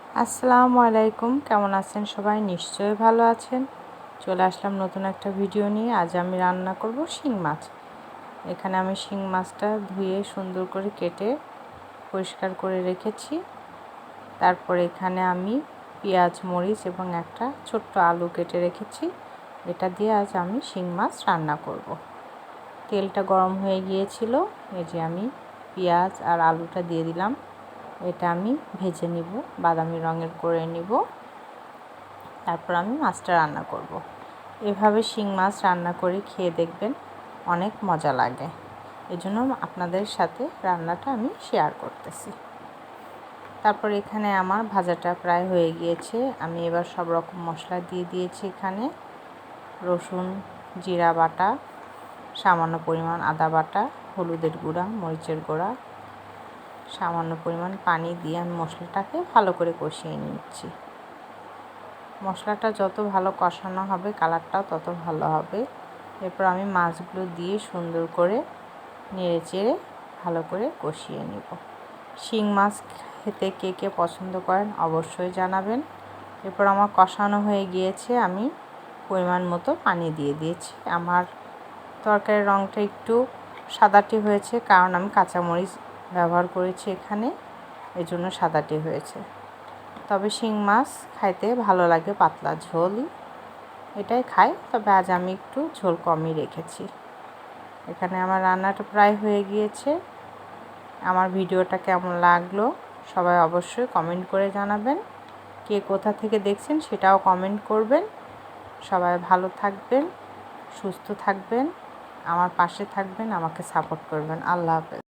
আসসালামু আলাইকুম, কেমন আছেন সবাই? নিশ্চয়ই ভালো আছেন। চলে আসলাম নতুন একটা ভিডিও নিয়ে। আজ আমি রান্না করব শিং মাছ। এখানে আমি শিং মাছটা ধুয়ে সুন্দর করে কেটে পরিষ্কার করে রেখেছি। তারপরে এখানে আমি পেঁয়াজ, মরিচ এবং একটা ছোট্ট আলু কেটে রেখেছি। এটা দিয়ে আজ আমি শিং মাছ রান্না করব। তেলটা গরম হয়ে গিয়েছিল, এই যে আমি পেঁয়াজ আর আলুটা দিয়ে দিলাম। এটা আমি ভেজে নিব, বাদামি রঙের করে নিব। তারপর আমি মাছটা রান্না করব। এভাবে শিং মাছ রান্না করে খেয়ে দেখবেন, অনেক মজা লাগে। এজন্য আপনাদের সাথে রান্নাটা আমি শেয়ার করতেছি। তারপর এখানে আমার ভাজাটা প্রায় হয়ে গিয়েছে। আমি এবার সব রকম মশলা দিয়ে দিয়েছি। এখানে রসুন, জিরা বাটা, সামান্য পরিমাণ আদা বাটা, হলুদের গুঁড়া, মরিচের গুঁড়া, সামান্য পরিমাণ পানি দিয়ে আমি মশলাটাকে ভালো করে কষিয়ে নিচ্ছি। মশলাটা যত ভালো কষানো হবে, কালারটাও তত ভালো হবে। এরপর আমি মাছগুলো দিয়ে সুন্দর করে নেড়ে চেড়ে ভালো করে কষিয়ে নিব। শিং মাছ খেতে কে কে পছন্দ করেন অবশ্যই জানাবেন। এরপর আমার কষানো হয়ে গিয়েছে, আমি পরিমাণ মতো পানি দিয়ে দিয়েছি। আমার তরকারির রঙটা একটু সাদাটে হয়েছে, কারণ আমি কাঁচামরিচ ব্যবহার করেছি এখানে, এজন্য সাদাটে হয়েছে। তবে শিং মাছ খাইতে ভালো লাগে, পাতলা ঝোল এটাই খাই, তবে আজ আমি একটু ঝোল কমই রেখেছি। এখানে আমার রান্নাটা প্রায় হয়ে গিয়েছে। আমার ভিডিওটা কেমন লাগলো সবাই অবশ্যই কমেন্ট করে জানাবেন। কে কোথা থেকে দেখছেন সেটাও কমেন্ট করবেন। সবাই ভালো থাকবেন, সুস্থ থাকবেন, আমার পাশে থাকবেন, আমাকে সাপোর্ট করবেন। আল্লাহ হাফেজ।